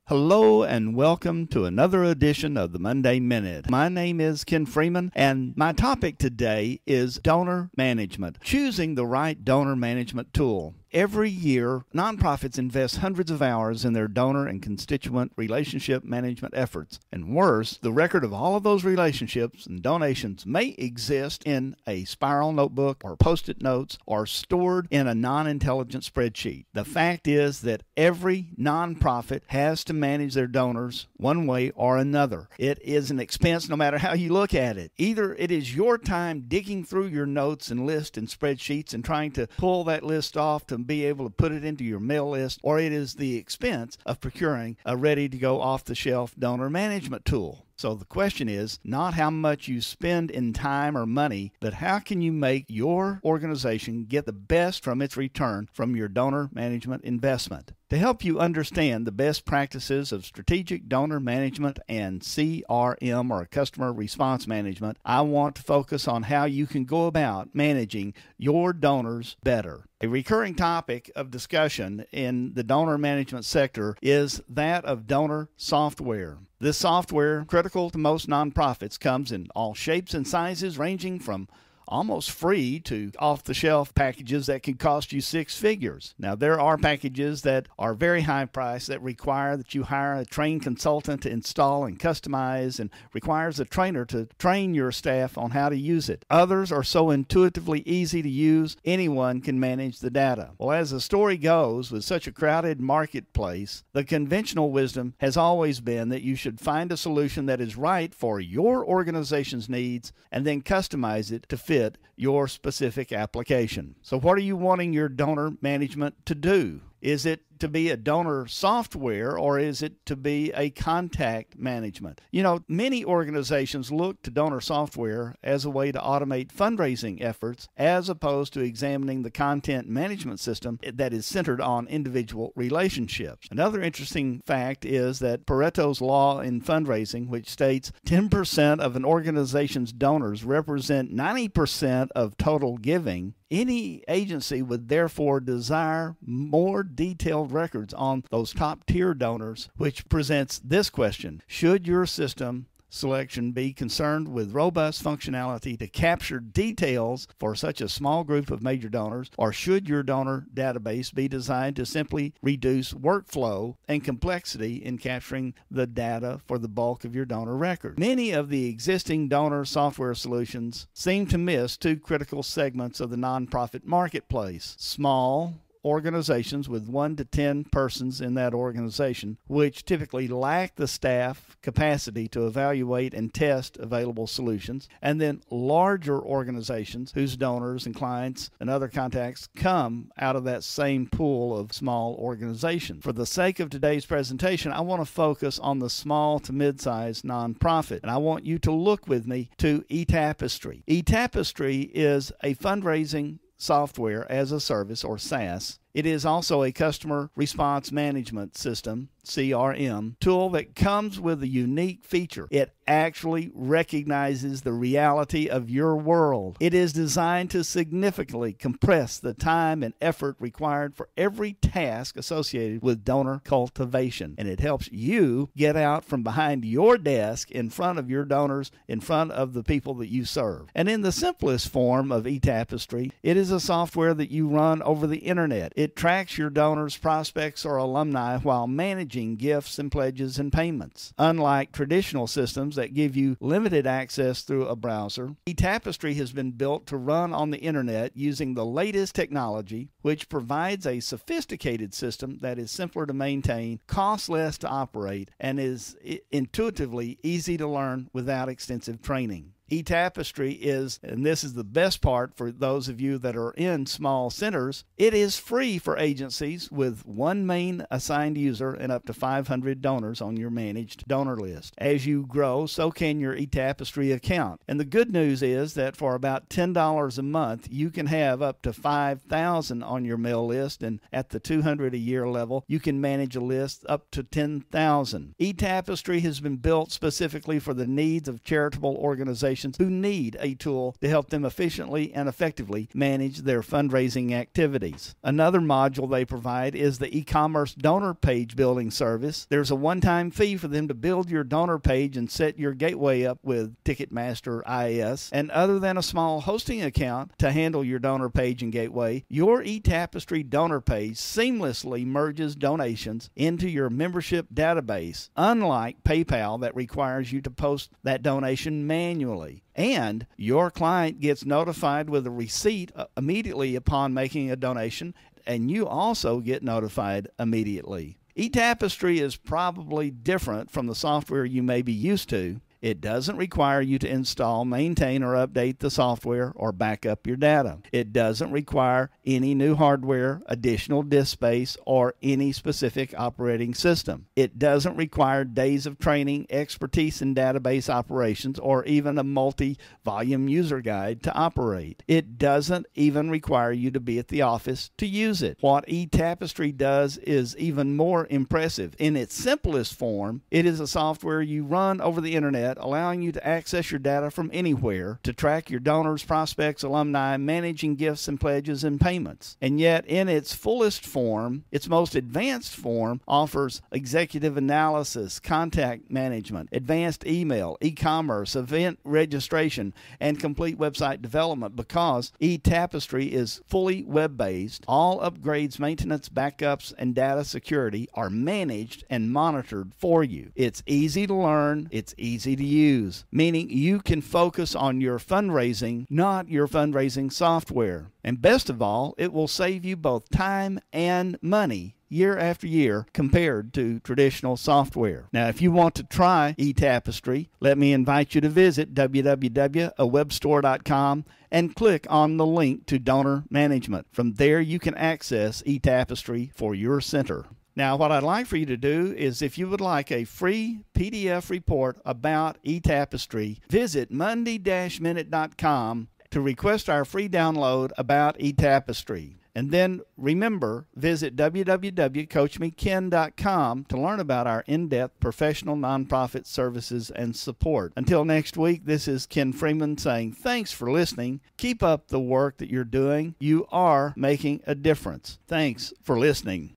Hello and welcome to another edition of the Monday Minute. My name is Ken Freeman and my topic today is donor management, choosing the right donor management tool. Every year, nonprofits invest hundreds of hours in their donor and constituent relationship management efforts. And worse, the record of all of those relationships and donations may exist in a spiral notebook or Post-it notes or stored in a non-intelligent spreadsheet. The fact is that every nonprofit has to manage their donors one way or another. It is an expense no matter how you look at it. Either it is your time digging through your notes and lists and spreadsheets and trying to pull that list off to be able to put it into your mail list, or it is the expense of procuring a ready-to-go off-the-shelf donor management tool. So the question is not how much you spend in time or money, but how can you make your organization get the best from its return from your donor management investment? To help you understand the best practices of strategic donor management and CRM, or customer response management, I want to focus on how you can go about managing your donors better. A recurring topic of discussion in the donor management sector is that of donor software. This software, critical to most nonprofits, comes in all shapes and sizes, ranging from almost free to off-the-shelf packages that can cost you six figures. Now, there are packages that are very high priced that require that you hire a trained consultant to install and customize, and requires a trainer to train your staff on how to use it. Others are so intuitively easy to use, anyone can manage the data. Well, as the story goes, with such a crowded marketplace, the conventional wisdom has always been that you should find a solution that is right for your organization's needs and then customize it to fit your specific application. So what are you wanting your donor management to do? Is it to be a donor software, or is it to be a contact management? You know, many organizations look to donor software as a way to automate fundraising efforts, as opposed to examining the content management system that is centered on individual relationships. Another interesting fact is that Pareto's law in fundraising, which states 10% of an organization's donors represent 90% of total giving. Any agency would therefore desire more detailed records on those top-tier donors, which presents this question: should your system selection be concerned with robust functionality to capture details for such a small group of major donors, or should your donor database be designed to simply reduce workflow and complexity in capturing the data for the bulk of your donor record? Many of the existing donor software solutions seem to miss two critical segments of the nonprofit marketplace: small organizations with 1 to 10 persons in that organization, which typically lack the staff capacity to evaluate and test available solutions, and then larger organizations whose donors and clients and other contacts come out of that same pool of small organizations. For the sake of today's presentation, I want to focus on the small to mid-sized nonprofit, and I want you to look with me to eTapestry. eTapestry is a fundraising software as a service, or SaaS. It is also a customer response management system, CRM, tool that comes with a unique feature. It actually recognizes the reality of your world. It is designed to significantly compress the time and effort required for every task associated with donor cultivation. And it helps you get out from behind your desk in front of your donors, in front of the people that you serve. And in the simplest form of eTapestry, it is a software that you run over the internet. It tracks your donors, prospects, or alumni while managing gifts and pledges and payments. Unlike traditional systems that give you limited access through a browser, eTapestry has been built to run on the internet using the latest technology, which provides a sophisticated system that is simpler to maintain, costs less to operate, and is intuitively easy to learn without extensive training. eTapestry is, and this is the best part for those of you that are in small centers, it is free for agencies with one main assigned user and up to 500 donors on your managed donor list. As you grow, so can your eTapestry account. And the good news is that for about $10 a month, you can have up to 5,000 on your mail list, and at the $200 a year level, you can manage a list up to 10,000. eTapestry has been built specifically for the needs of charitable organizations organizations who need a tool to help them efficiently and effectively manage their fundraising activities. Another module they provide is the e-commerce donor page building service. There's a one-time fee for them to build your donor page and set your gateway up with Ticketmaster IS. And other than a small hosting account to handle your donor page and gateway, your eTapestry donor page seamlessly merges donations into your membership database, unlike PayPal that requires you to post that donation manually. And your client gets notified with a receipt immediately upon making a donation, and you also get notified immediately. eTapestry is probably different from the software you may be used to. It doesn't require you to install, maintain, or update the software or back up your data. It doesn't require any new hardware, additional disk space, or any specific operating system. It doesn't require days of training, expertise in database operations, or even a multi-volume user guide to operate. It doesn't even require you to be at the office to use it. What eTapestry does is even more impressive. In its simplest form, it is a software you run over the internet, allowing you to access your data from anywhere to track your donors, prospects, alumni, managing gifts and pledges and payments. And yet, in its fullest form, its most advanced form, offers executive analysis, contact management, advanced email, e-commerce, event registration, and complete website development because eTapestry is fully web-based. All upgrades, maintenance, backups, and data security are managed and monitored for you. It's easy to learn. It's easy to use, meaning you can focus on your fundraising, not your fundraising software. And best of all, it will save you both time and money year after year compared to traditional software. Now, if you want to try eTapestry, let me invite you to visit www.awebstore.com and click on the link to Donor Management. From there, you can access eTapestry for your center. Now, what I'd like for you to do is, if you would like a free PDF report about eTapestry, visit monday-minute.com to request our free download about eTapestry. And then remember, visit www.coachmeken.com to learn about our in-depth professional nonprofit services and support. Until next week, this is Ken Freeman saying thanks for listening. Keep up the work that you're doing. You are making a difference. Thanks for listening.